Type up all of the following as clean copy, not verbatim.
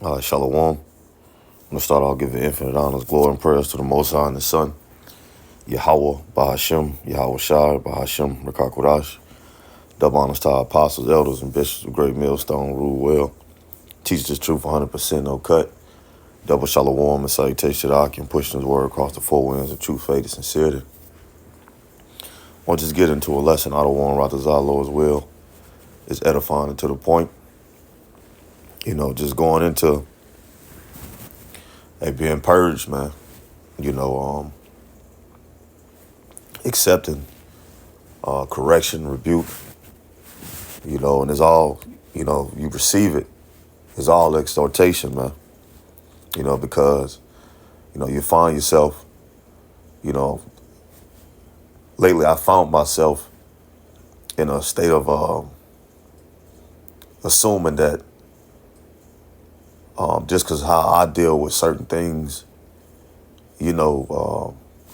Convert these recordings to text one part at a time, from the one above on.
Shalom. I'm going to start off giving infinite honors, glory, and prayers to the Most High and the Son, Yahweh, Bahashem, Yahweh Shai, Bahashem, Rakakwadash. Double honors to our apostles, elders, and bishops of Great Millstone, rule well. Teach this truth 100%, no cut. Double shalom and salutation to Ak and pushing his word across the four winds of truth, faith, and sincerity. I'll just get into a lesson out of one Ratazah, Lord's will. It's edifying and to the point. Just going into being purged, man. Accepting correction, rebuke, and it's all, you receive it. It's all exhortation, man. Because, you find yourself, lately I found myself in a state of assuming that just because how I deal with certain things,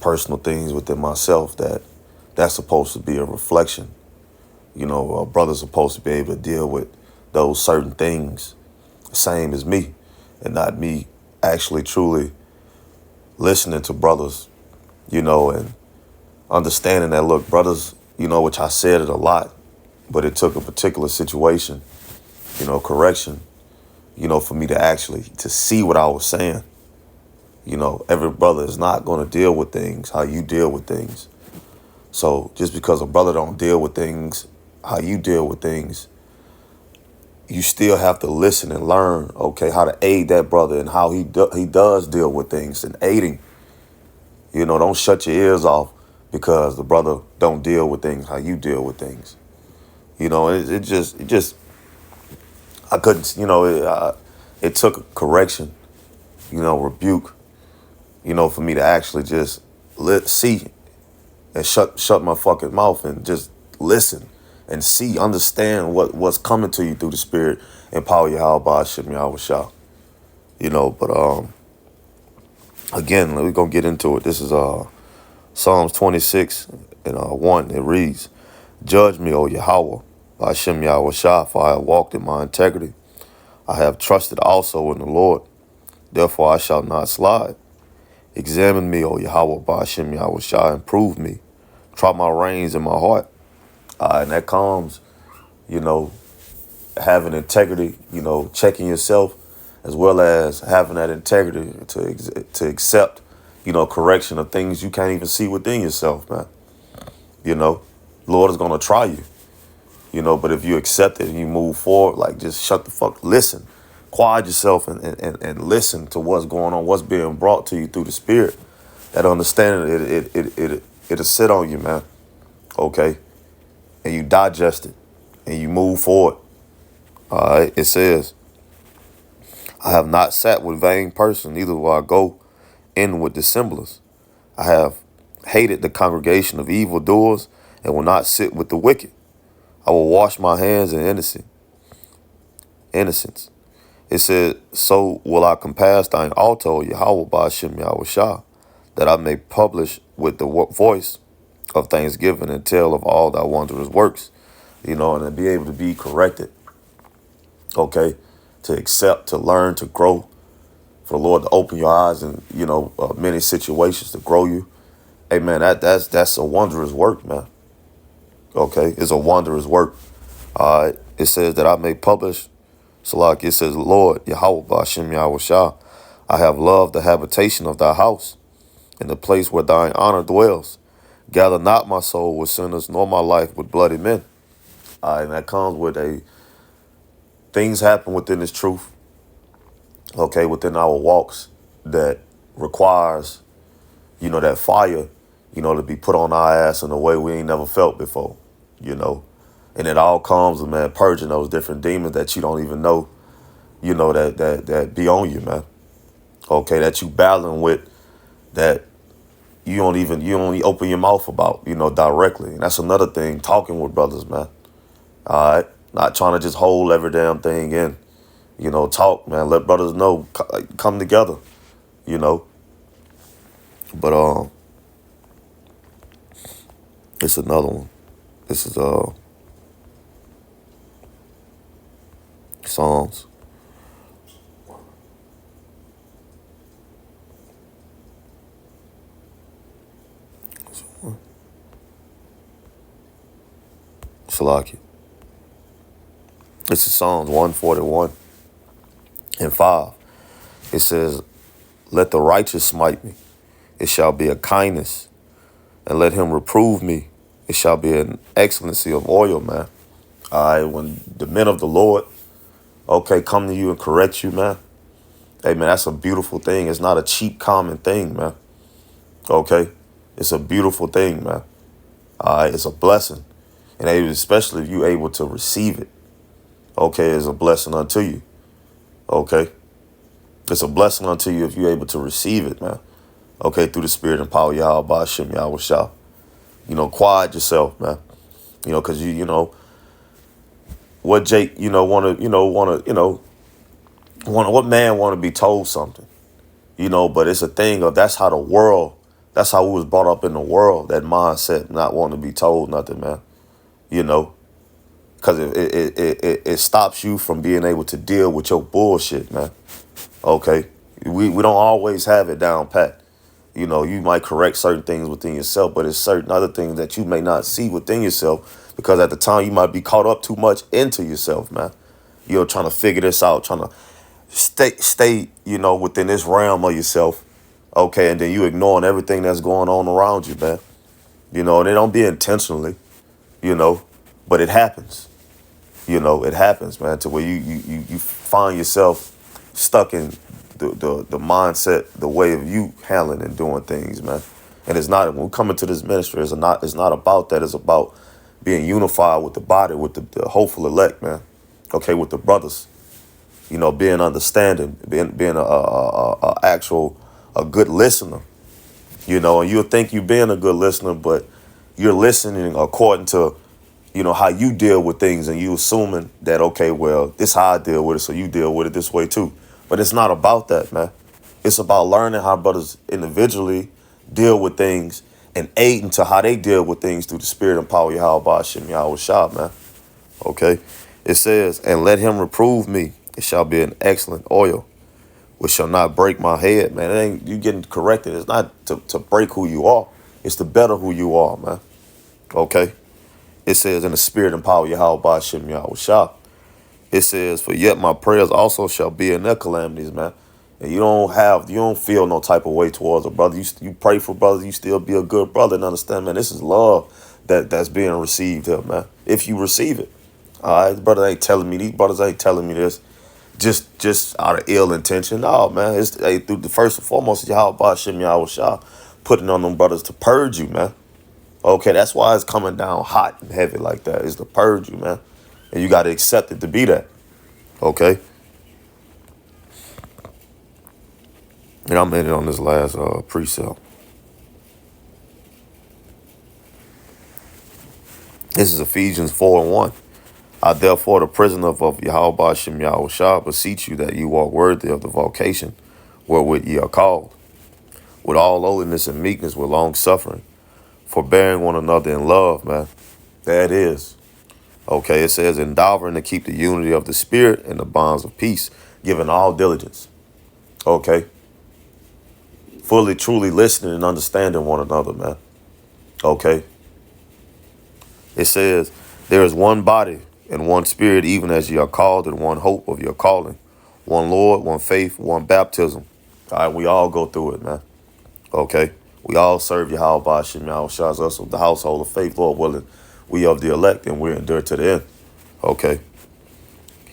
personal things within myself, that's supposed to be a reflection. A brother's supposed to be able to deal with those certain things, same as me, and not me actually truly listening to brothers, and understanding that, look, brothers, which I said it a lot, but it took a particular situation, correction, for me to see what I was saying. Every brother is not going to deal with things how you deal with things. So just because a brother don't deal with things how you deal with things, you still have to listen and learn, okay, how to aid that brother and how he does deal with things and aiding. Don't shut your ears off because the brother don't deal with things how you deal with things. It just I couldn't, it took correction, rebuke, for me to actually just see and shut my fucking mouth and just listen and see, understand what's coming to you through the Spirit and power Yahweh Ba'ashem Yahweh Shah. But again, we're gonna get into it. This is Psalms 26 and 1. It reads, "Judge me, O Yahweh, Ba'ashem Yahweh Shah, for I have walked in my integrity. I have trusted also in the Lord, therefore I shall not slide. Examine me, O Yahweh, Ba'ashem Yahweh Shah, and prove me. Try my reins in my heart." And that comes, having integrity, checking yourself, as well as having that integrity to accept, correction of things you can't even see within yourself, man. Lord is going to try you, but if you accept it and you move forward, like just shut the fuck, listen, quiet yourself and listen to what's going on, what's being brought to you through the Spirit. That understanding, it'll sit on you, man. Okay. And you digest it and you move forward. All right. It says, "I have not sat with vain persons, neither will I go in with dissemblers. I have hated the congregation of evildoers and will not sit with the wicked. I will wash my hands in innocence." It said, "So will I compass thine altar, O Yahweh Ba'ashem Yahweh Shah, that I may publish with the voice of thanksgiving and tell of all thy wondrous works," and to be able to be corrected, okay, to accept, to learn, to grow, for the Lord to open your eyes in, many situations to grow you. Hey, man, that's a wondrous work, man. Okay, it's a wondrous work. All right, it says that I may publish, so like it says, "Lord, Yahweh Ba'ashem Yahweh Shah, I have loved the habitation of thy house, in the place where thine honor dwells. Gather not my soul with sinners, nor my life with bloody men." And that comes with things happen within this truth, okay, within our walks that requires, that fire, to be put on our ass in a way we ain't never felt before, And it all comes with, man, purging those different demons that you don't even know, that be on you, man. Okay, that you battling with, that you only open your mouth about, directly. And that's another thing, talking with brothers, man. All right. Not trying to just hold every damn thing in, talk, man. Let brothers know, come together, But it's another one. This is Psalms Salaki. This is Psalms 141 and 5. It says, let the righteous smite me. It shall be a kindness. And let him reprove me. It shall be an excellency of oil, man. All right, when the men of the Lord, okay, come to you and correct you, man. Hey, man, that's a beautiful thing. It's not a cheap, common thing, man. Okay? It's a beautiful thing, man. All right, it's a blessing. And especially if you're able to receive it. Okay, it's a blessing unto you. Okay? It's a blessing unto you if you're able to receive it, man. Okay, through the spirit and power of Yahweh, Ba'ashem, Yahweh Shah. Quiet yourself, man. Because what Jake, what man want to be told something, but it's a thing of that's how we was brought up in the world, that mindset, not wanting to be told nothing, man, because it stops you from being able to deal with your bullshit, man. Okay. We don't always have it down pat. You might correct certain things within yourself, but it's certain other things that you may not see within yourself because at the time you might be caught up too much into yourself, man. Trying to figure this out, trying to stay, within this realm of yourself. Okay. And then you ignoring everything that's going on around you, man. And it don't be intentionally, but it happens. It happens, man, to where you find yourself stuck in the mindset, the way of you handling and doing things, man. And it's not, when we come into this ministry, it's not about that. It's about being unified with the body, with the hopeful elect, man. Okay, with the brothers, being understanding, being a good listener, and you'll think you're being a good listener, but you're listening according to, how you deal with things, and you assuming that, okay, well, this is how I deal with it, so you deal with it this way too. But it's not about that, man. It's about learning how brothers individually deal with things and aiding to how they deal with things through the spirit and power of Yahweh, Ba'ashem, Yahweh Shah, man. Okay? It says, and let him reprove me. It shall be an excellent oil, which shall not break my head, man. It ain't you getting corrected. It's not to break who you are. It's to better who you are, man. Okay? It says, in the spirit and power of Yahweh, Ba'ashem, Yahweh Shah. It says, for yet my prayers also shall be in their calamities, man. And you don't feel no type of way towards a brother. You pray for brothers, you still be a good brother and understand, man, this is love that's being received here, man. If you receive it. All right, these brothers ain't telling me this just out of ill intention. No, man. It's through the first and foremost, Yahweh Ba'ashem Yahweh Shah, putting on them brothers to purge you, man. Okay, that's why it's coming down hot and heavy like that. It's to purge you, man. And you got to accept it to be that. Okay? And I'm ending on this last precept. This is Ephesians 4:1. I therefore, the prisoner of Yahweh Ba'ashem Yahweh Shah, beseech you that you walk worthy of the vocation wherewith ye are called, with all lowliness and meekness, with long suffering, forbearing one another in love, man. There it is. Okay, it says, endeavoring to keep the unity of the spirit and the bonds of peace, giving all diligence. Okay. Fully, truly listening and understanding one another, man. Okay. It says, there is one body and one spirit, even as ye are called, and one hope of your calling. One Lord, one faith, one baptism. All right, we all go through it, man. Okay. We all serve Yahweh Ba'ashem Yahweh Shah, us of the household of faith, Lord willing. We of the elect, and we endure to the end. Okay.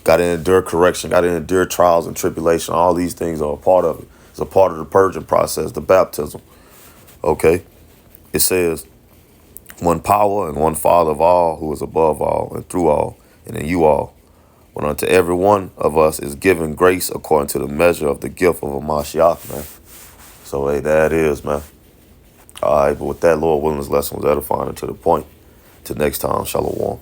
Got to endure correction. Got to endure trials and tribulation. All these things are a part of it. It's a part of the purging process, the baptism. Okay. It says, one power and one Father of all, who is above all and through all and in you all. When unto every one of us is given grace according to the measure of the gift of a Mashiach, man. So, hey, that is, man. All right, but with that, Lord willing, this lesson was edifying and to the point. Till next time, Shalom.